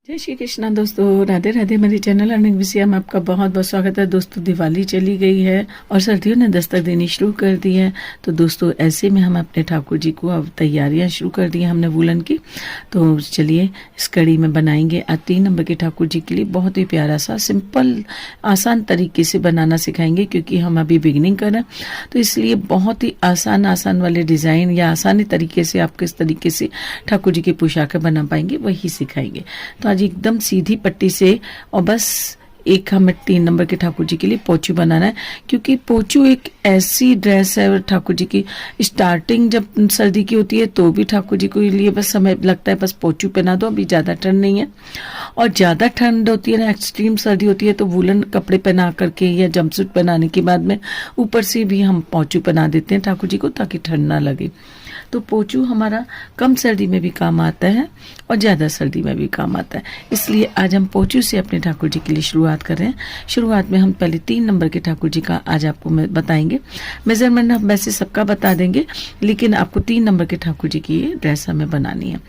जय श्री कृष्णा दोस्तों, राधे राधे। मेरे चैनल अर्निंग विषय में आपका बहुत बहुत स्वागत है। दोस्तों, दिवाली चली गई है और सर्दियों ने दस्तक देनी शुरू कर दी है। तो दोस्तों, ऐसे में हम अपने ठाकुर जी को अब तैयारियां शुरू कर दी हैं हमने वूलन की। तो चलिए इस कड़ी में बनाएंगे आज 3 नंबर के ठाकुर जी के लिए बहुत ही प्यारा सा सिंपल आसान तरीके से बनाना सिखाएंगे, क्योंकि हम अभी बिगिनिंग कर रहे हैं। तो इसलिए बहुत ही आसान वाले डिजाइन या आसानी तरीके से आप किस तरीके से ठाकुर जी की पोशाकें बना पाएंगे वही सिखाएंगे। तो आज एकदम सीधी पट्टी से और बस एक हमें 3 नंबर के ठाकुर जी के लिए पोचू बनाना है, क्योंकि पोचू एक ऐसी ड्रेस है ठाकुर जी की। स्टार्टिंग जब सर्दी की होती है तो भी ठाकुर जी को लिए बस समय लगता है बस पोचू पहना दो। अभी ज़्यादा ठंड नहीं है और ज़्यादा ठंड होती है ना, एक्सट्रीम सर्दी होती है तो वूलन कपड़े पहना करके या जंपसूट पहनाने के बाद में ऊपर से भी हम पोचू पहना देते हैं ठाकुर जी को, ताकि ठंड ना लगे। तो पोचू हमारा कम सर्दी में भी काम आता है और ज़्यादा सर्दी में भी काम आता है। इसलिए आज हम पोचू से अपने ठाकुर जी के लिए शुरुआत कर रहे हैं। शुरुआत में हम पहले 3 नंबर के ठाकुर जी का आज आपको बताएंगे। मेजरमेंट हम वैसे सबका बता देंगे, लेकिन आपको 3 नंबर के ठाकुर जी की ये ड्रेस हमें बनानी है।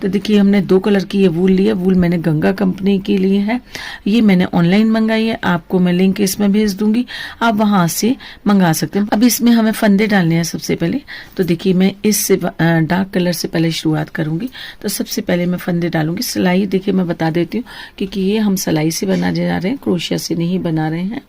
तो देखिए, हमने 2 कलर की ये वूल ली है। वूल मैंने गंगा कंपनी के लिए है। ये मैंने ऑनलाइन मंगाई है, आपको मैं लिंक इसमें भेज दूंगी, आप वहां से मंगा सकते हैं। अब इसमें हमें फंदे डालने हैं सबसे पहले। तो देखिए, मैं इस डार्क कलर से पहले शुरुआत करूंगी। तो सबसे पहले मैं फंदे डालूंगी। सिलाई देखिए मैं बता देती हूँ, क्योंकि ये हम सिलाई से बनाने जा रहे हैं, क्रोशिया से नहीं बना रहे हैं।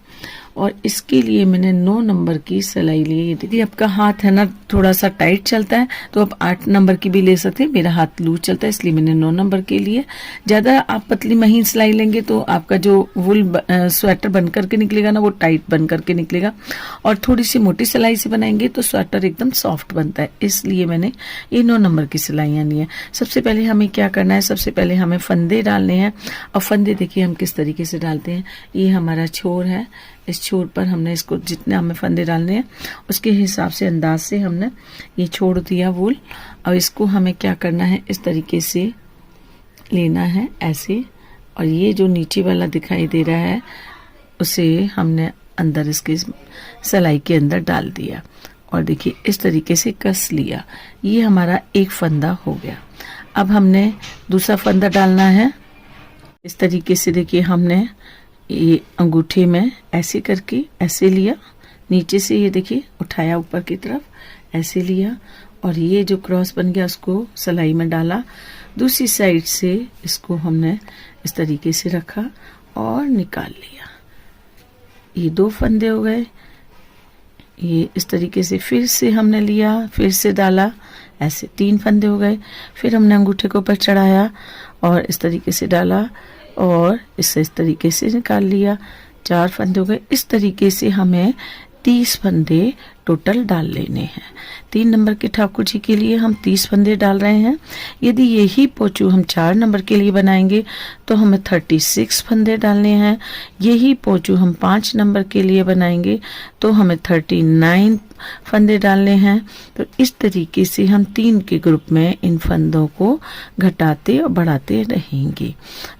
और इसके लिए मैंने 9 नंबर की सिलाई ली है। यदि आपका हाथ है ना थोड़ा सा टाइट चलता है तो आप 8 नंबर की भी ले सकते हैं। मेरा हाथ लूज चलता है, इसलिए मैंने 9 नंबर के लिए। ज्यादा आप पतली महीन सिलाई लेंगे तो आपका जो वूल स्वेटर बन करके निकलेगा ना, वो टाइट बन करके निकलेगा। और थोड़ी सी मोटी सिलाई से बनाएंगे तो स्वेटर एकदम सॉफ्ट बनता है, इसलिए मैंने ये 9 नंबर की सिलाइयां ली है। सबसे पहले हमें क्या करना है, सबसे पहले हमें फंदे डालने हैं। और फंदे देखिए हम किस तरीके से डालते हैं। ये हमारा छोर है, इस छोर पर हमने इसको जितने हमें फंदे डालने हैं उसके हिसाब से अंदाज से हमने ये छोड़ दिया वूल। और इसको हमें क्या करना है, इस तरीके से लेना है ऐसे। और ये जो नीचे वाला दिखाई दे रहा है उसे हमने अंदर इसके सिलाई के अंदर डाल दिया और देखिए इस तरीके से कस लिया। ये हमारा एक फंदा हो गया। अब हमने दूसरा फंदा डालना है। इस तरीके से देखिए हमने ये अंगूठे में ऐसे करके ऐसे लिया, नीचे से ये देखिए उठाया ऊपर की तरफ ऐसे लिया, और ये जो क्रॉस बन गया उसको सिलाई में डाला। दूसरी साइड से इसको हमने इस तरीके से रखा और निकाल लिया। ये 2 फंदे हो गए। ये इस तरीके से फिर से हमने लिया, फिर से डाला, ऐसे 3 फंदे हो गए। फिर हमने अंगूठे को ऊपर चढ़ाया और इस तरीके से डाला और इससे इस तरीके से निकाल लिया। 4 फंदे हो गए। इस तरीके से हमें 30 फंदे टोटल डाल लेने हैं। 3 नंबर के ठाकुर जी के लिए हम 30 फंदे डाल रहे हैं। यदि यही पोचू हम 4 नंबर के लिए बनाएंगे तो हमें 36 फंदे डालने हैं। यही पोचू हम 5 नंबर के लिए बनाएंगे तो हमें 39 फंदे डालने हैं। तो इस तरीके से हम 3 के ग्रुप में इन फंदों को घटाते और बढ़ाते रहेंगे।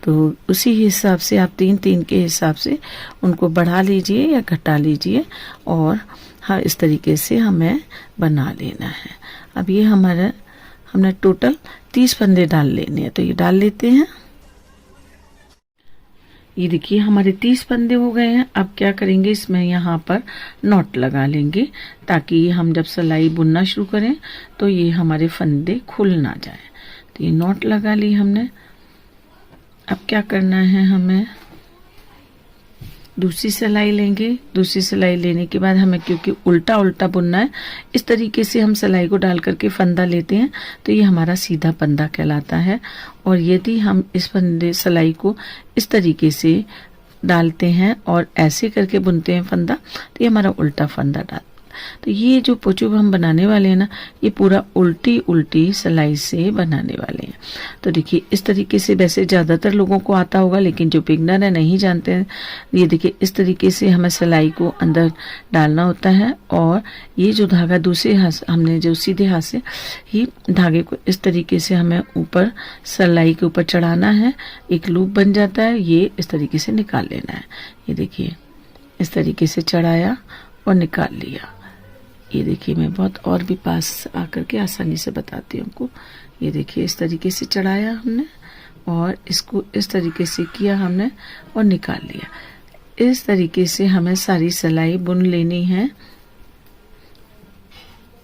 तो उसी हिसाब से आप 3-3 के हिसाब से उनको बढ़ा लीजिए या घटा लीजिए, और हाँ इस तरीके से हमें बना लेना है। अब ये हमने टोटल 30 फंदे डाल लेने हैं, तो ये डाल लेते हैं। ये देखिए हमारे 30 फंदे हो गए हैं। अब क्या करेंगे, इसमें यहाँ पर नॉट लगा लेंगे, ताकि हम जब सिलाई बुनना शुरू करें तो ये हमारे फंदे खुल ना जाए। तो ये नॉट लगा ली हमने। अब क्या करना है, हमें दूसरी सिलाई लेंगे। दूसरी सिलाई लेने के बाद हमें, क्योंकि उल्टा उल्टा बुनना है, इस तरीके से हम सिलाई को डाल करके फंदा लेते हैं तो ये हमारा सीधा फंदा कहलाता है। और यदि हम इस फंदे सिलाई को इस तरीके से डालते हैं और ऐसे करके बुनते हैं फंदा, तो ये हमारा उल्टा फंदा डाल। तो ये जो पोचू हम बनाने वाले हैं ना, ये पूरा उल्टी सिलाई से बनाने वाले हैं। तो देखिए इस तरीके से, वैसे ज्यादातर लोगों को आता होगा, लेकिन जो बिगनर है नहीं जानते हैं। ये देखिए इस तरीके से हमें सिलाई को अंदर डालना होता है, और ये जो धागा दूसरे हाथ हमने जो सीधे हाथ से ही धागे को इस तरीके से हमें ऊपर सिलाई के ऊपर चढ़ाना है। एक लूप बन जाता है, ये इस तरीके से निकाल लेना है। ये देखिए इस तरीके से चढ़ाया और निकाल लिया। ये देखिए मैं बहुत और भी पास आकर के आसानी से बताती हूँ आपको। ये देखिए इस तरीके से चढ़ाया हमने और इसको इस तरीके से किया हमने और निकाल लिया। इस तरीके से हमें सारी सिलाई बुन लेनी है।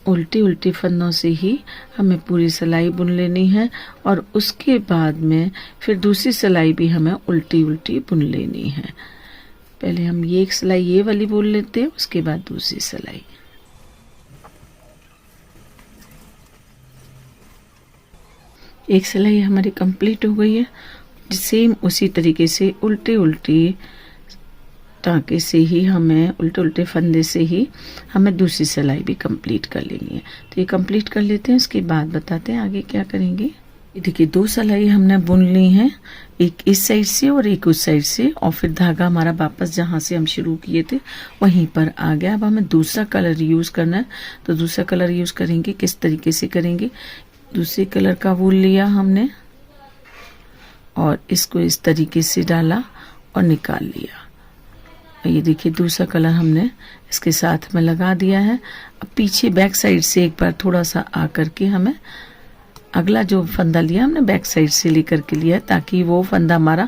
उल्टी उल्टी फंदों से ही हमें पूरी सिलाई बुन लेनी है और उसके बाद में फिर दूसरी सिलाई भी हमें उल्टी उल्टी बुन लेनी है। पहले हम ये एक सिलाई ये वाली बुन लेते हैं, उसके बाद दूसरी सिलाई। एक सिलाई हमारी कंप्लीट हो गई है। सेम उसी तरीके से उल्टे उल्टी टाँके से ही हमें उल्टे उल्टे फंदे से ही हमें दूसरी सिलाई भी कंप्लीट कर लेनी है। तो ये कंप्लीट कर लेते हैं, उसके बाद बताते हैं आगे क्या करेंगे। ये देखिए 2 सिलाई हमने बुन ली हैं, एक इस साइड से और एक उस साइड से, और फिर धागा हमारा वापस जहाँ से हम शुरू किए थे वहीं पर आ गया। अब हमें दूसरा कलर यूज़ करना है, तो दूसरा कलर यूज़ करेंगे। किस तरीके से करेंगे, दूसरे कलर का वूल लिया हमने और इसको इस तरीके से डाला और निकाल लिया। ये देखिए दूसरा कलर हमने इसके साथ में लगा दिया है। अब पीछे बैक साइड से एक बार थोड़ा सा आ करके हमें अगला जो फंदा लिया हमने बैक साइड से लेकर के लिया, ताकि वो फंदा हमारा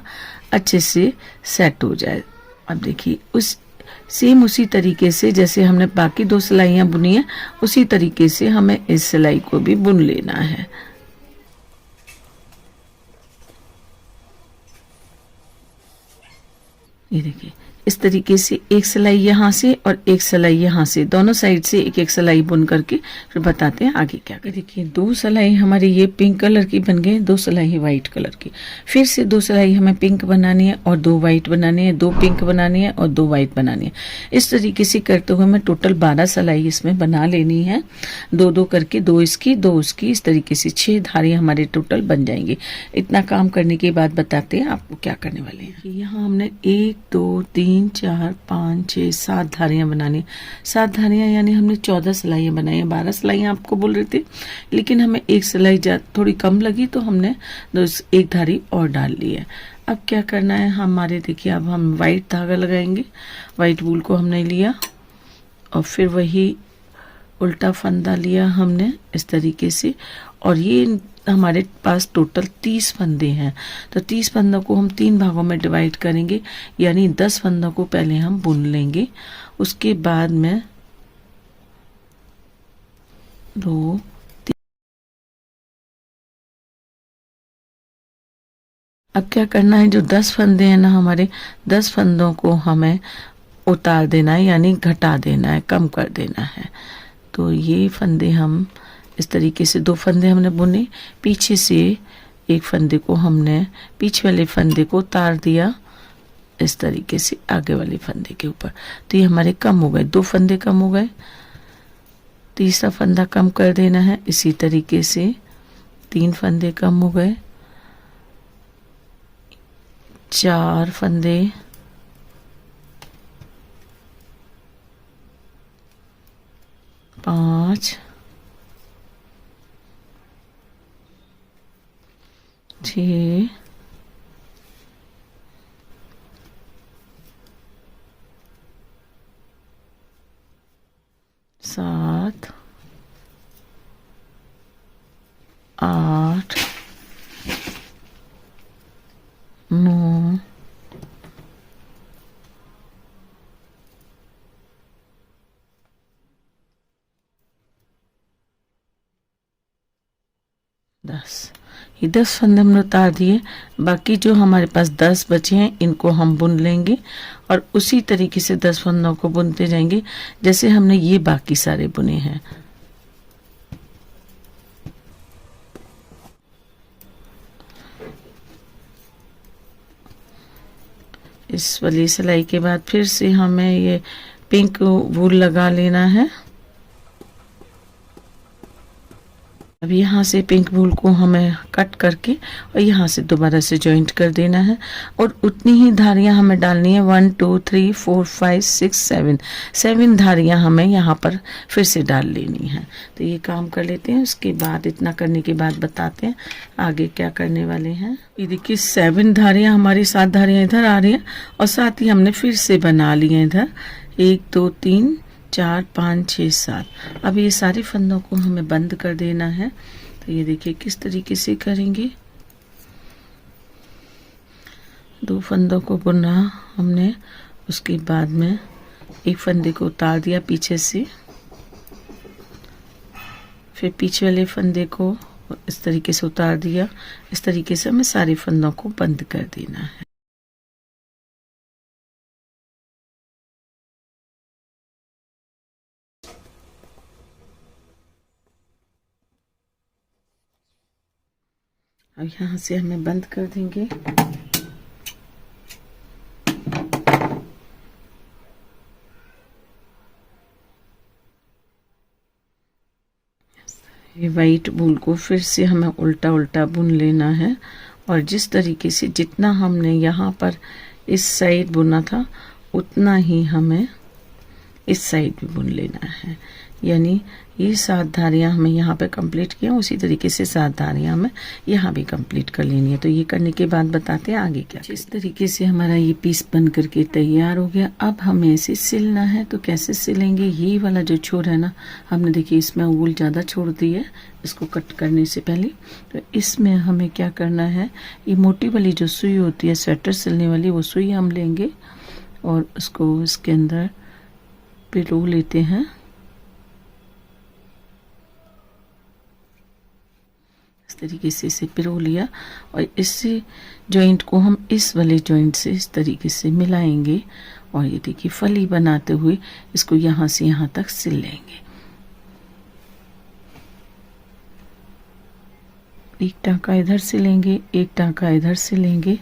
अच्छे से सेट हो जाए। अब देखिए उसी तरीके से जैसे हमने बाकी 2 सिलाइयाँ बुनी है, उसी तरीके से हमें इस सिलाई को भी बुन लेना है। ये देखिए इस तरीके से एक सिलाई यहाँ से और एक सिलाई यहाँ से, दोनों साइड से एक एक सिलाई बुन करके फिर बताते हैं आगे क्या करें। देखिए 2 सिलाई हमारी ये पिंक कलर की बन गई, 2 सिलाई वाइट कलर की। फिर से 2 सिलाई हमें पिंक बनानी है और 2 वाइट बनानी है, 2 पिंक बनानी है और 2 वाइट बनानी है। इस तरीके से करते हुए हमें टोटल 12 सिलाई इसमें बना लेनी है, 2-2 करके, 2 इसकी 2 उसकी, इस तरीके से 6 धारियाँ हमारे टोटल बन जाएंगी। इतना काम करने के बाद बताते हैं आपको क्या करने वाले हैं। यहाँ हमने 1 2 3 4 5 6 7 धारियां बनानी। 7 धारियां यानी हमने 14 सिलाइयां बनाई हैं। 12 सिलाइयां आपको बोल रहे थे, लेकिन हमें एक सिलाई थोड़ी कम लगी तो हमने एक धारी और डाल ली है। अब क्या करना है हमारे, देखिए अब हम वाइट धागा लगाएंगे। वाइट वूल को हमने लिया और फिर वही उल्टा फंदा लिया हमने इस तरीके से, और ये हमारे पास टोटल 30 फंदे हैं। तो 30 फंदों को हम 3 भागों में डिवाइड करेंगे, यानी 10 फंदों को पहले हम बुन लेंगे, उसके बाद में 2 3। अब क्या करना है, जो 10 फंदे हैं ना हमारे, 10 फंदों को हमें उतार देना है, यानी घटा देना है, कम कर देना है। तो ये फंदे हम इस तरीके से 2 फंदे हमने बुने, पीछे से एक फंदे को हमने पीछे वाले फंदे को उतार दिया इस तरीके से आगे वाले फंदे के ऊपर। तो ये हमारे कम हो गए, 2 फंदे कम हो गए। तीसरा फंदा कम कर देना है, इसी तरीके से 3 फंदे कम हो गए, 4 फंदे, 5 6 7 8 9 10। ये 10 फंदे हमने उतार दिए, बाकी जो हमारे पास 10 बचे हैं इनको हम बुन लेंगे और उसी तरीके से 10 फंदों को बुनते जाएंगे जैसे हमने ये बाकी सारे बुने हैं। इस वाली सिलाई के बाद फिर से हमें ये पिंक वूल लगा लेना है। अब यहाँ से पिंक वूल को हमें कट करके और यहाँ से दोबारा से जॉइंट कर देना है और उतनी ही धारियाँ हमें डालनी है। 1 2 3 4 5 6 7 7 धारियाँ हमें यहाँ पर फिर से डाल लेनी है। तो ये काम कर लेते हैं, उसके बाद इतना करने के बाद बताते हैं आगे क्या करने वाले हैं। ये देखिए 7 धारियाँ हमारी, 7 धारियाँ इधर आ रही हैं और साथ ही हमने फिर से बना ली है इधर 1 2 3 4 5 6 7। अब ये सारे फंदों को हमें बंद कर देना है। तो ये देखिए किस तरीके से करेंगे। 2 फंदों को बुना हमने, उसके बाद में एक फंदे को उतार दिया पीछे से, फिर पीछे वाले फंदे को इस तरीके से उतार दिया। इस तरीके से हमें सारे फंदों को बंद कर देना है। अब यहाँ से हमें बंद कर देंगे। ये वाइट वूल को फिर से हमें उल्टा उल्टा बुन लेना है, और जिस तरीके से जितना हमने यहाँ पर इस साइड बुना था उतना ही हमें इस साइड भी बुन लेना है। यानी ये 7 धारियाँ हमें यहाँ पे कंप्लीट किया, उसी तरीके से 7 धारियाँ हमें यहाँ भी कंप्लीट कर लेनी है। तो ये करने के बाद बताते हैं आगे क्या। जिस तरीके से हमारा ये पीस बन करके तैयार हो गया, अब हमें इसे सिलना है। तो कैसे सिलेंगे, ये वाला जो छोर है ना, हमने देखिए इसमें ऊल ज़्यादा छोड़ दी है इसको कट करने से पहले। तो इसमें हमें क्या करना है, ये मोटी वाली जो सुई होती है स्वेटर सिलने वाली, वो सुई हम लेंगे और उसको इसके अंदर पिरो लेते हैं। इस तरीके से इसे पिरो लिया, और इससे जॉइंट को हम इस वाले जॉइंट से इस तरीके से मिलाएंगे, और ये देखिए फली बनाते हुए इसको यहाँ से यहाँ तक सिल लेंगे। एक टाँका इधर से लेंगे, एक टाँका इधर से लेंगे।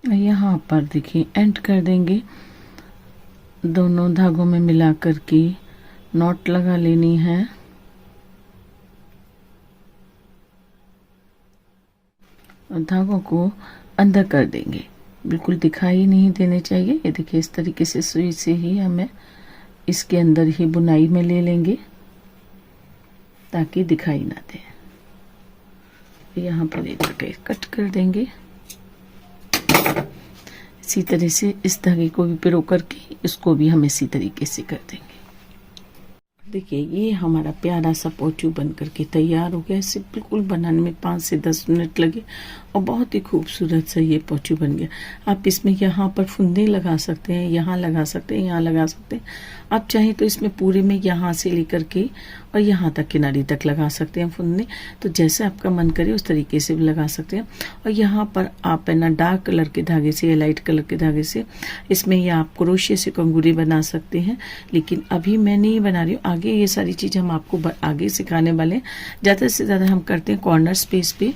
यहाँ पर देखिए एंड कर देंगे, दोनों धागों में मिला करके नॉट लगा लेनी है। और धागों को अंदर कर देंगे, बिल्कुल दिखाई नहीं देने चाहिए। ये देखिए इस तरीके से सुई से ही हमें इसके अंदर ही बुनाई में ले लेंगे ताकि दिखाई ना दे। यहाँ पर एक कट कर देंगे। इसी तरह से इस धागे को भी पिरो करके इसको भी हम इसी तरीके से कर देंगे। देखिए ये हमारा प्यारा सा पोचू बन करके तैयार हो गया। इसे बिल्कुल बनाने में 5 से 10 मिनट लगे और बहुत ही खूबसूरत सा ये पोचू बन गया। आप इसमें यहाँ पर फुंदे लगा सकते हैं, यहाँ लगा सकते हैं, यहाँ लगा सकते हैं। आप चाहें तो इसमें पूरे में यहाँ से लेकर के और यहाँ तक किनारी तक लगा सकते हैं फुंदे। तो जैसे आपका मन करे उस तरीके से भी लगा सकते हैं। और यहाँ पर आप है ना डार्क कलर के धागे से या लाइट कलर के धागे से इसमें या आप क्रोशिया से कंगूरे बना सकते हैं, लेकिन अभी मैं नहीं बना रही हूँ। आगे ये सारी चीज़ हम आपको आगे सिखाने वाले हैं। ज़्यादा से ज़्यादा हम करते हैं कॉर्नर स्पेस पे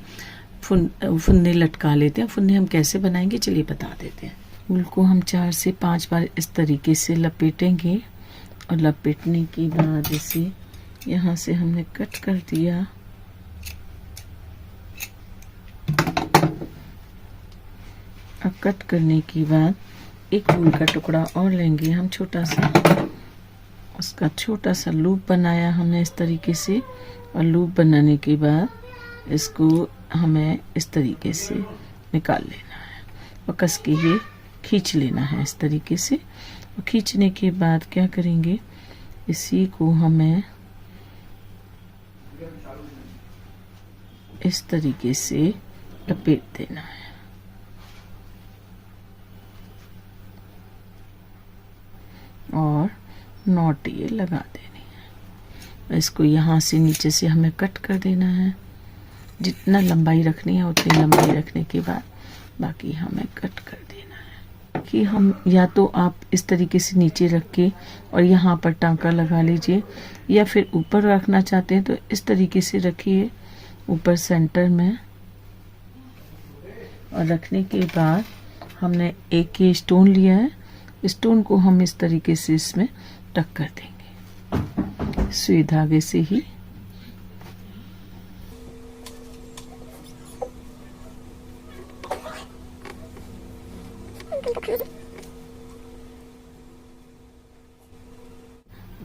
फुन्ने लटका लेते हैं। फुन्ने हम कैसे बनाएंगे चलिए बता देते हैं। ऊल को हम 4 से 5 बार इस तरीके से लपेटेंगे और लपेटने के बाद इसे यहाँ से हमने कट कर दिया। अब कट करने के बाद एक ऊल का टुकड़ा और लेंगे हम छोटा सा, उसका छोटा सा लूप बनाया हमने इस तरीके से। और लूप बनाने के बाद इसको हमें इस तरीके से निकाल लेना है और कस के ये खींच लेना है इस तरीके से। और खींचने के बाद क्या करेंगे, इसी को हमें इस तरीके से लपेट देना है। और नॉट ये लगा देनी है। इसको यहाँ से नीचे से हमें कट कर देना है। जितना लंबाई रखनी है उतनी लंबाई रखने के बाद बाकी हमें कट कर देना है। कि हम या तो आप इस तरीके से नीचे रख के और यहाँ पर टाँका लगा लीजिए, या फिर ऊपर रखना चाहते हैं तो इस तरीके से रखिए ऊपर सेंटर में। और रखने के बाद हमने एक ये स्टोन लिया है, स्टोन को हम इस तरीके से इसमें टक कर देंगे सुई धागे से ही।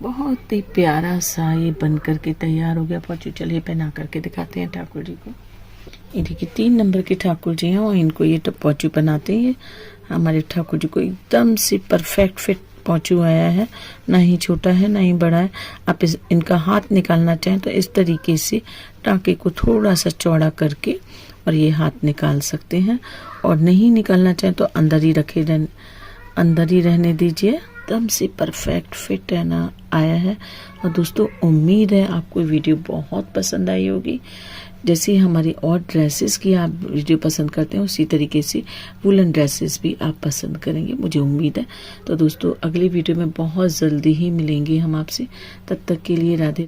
बहुत ही प्यारा सा ये बन करके तैयार हो गया पोंचू। चलिए पहना करके दिखाते हैं ठाकुर जी को। ये देखिए 3 नंबर के ठाकुर जी हैं और इनको ये तो पोंचू बनाते हैं। हमारे ठाकुर जी को एकदम से परफेक्ट फिट पोंचू आया है, ना ही छोटा है ना ही बड़ा है। आप इनका हाथ निकालना चाहें तो इस तरीके से टाँके को थोड़ा सा चौड़ा करके और ये हाथ निकाल सकते हैं, और नहीं निकालना चाहें तो अंदर ही रहने दीजिए। एकदम से परफेक्ट फिट है ना आया है। और दोस्तों उम्मीद है आपको वीडियो बहुत पसंद आई होगी। जैसे हमारी और ड्रेसेस की आप वीडियो पसंद करते हैं उसी तरीके से वुलन ड्रेसेस भी आप पसंद करेंगे, मुझे उम्मीद है। तो दोस्तों अगली वीडियो में बहुत जल्दी ही मिलेंगे हम आपसे। तब तक के लिए राधे।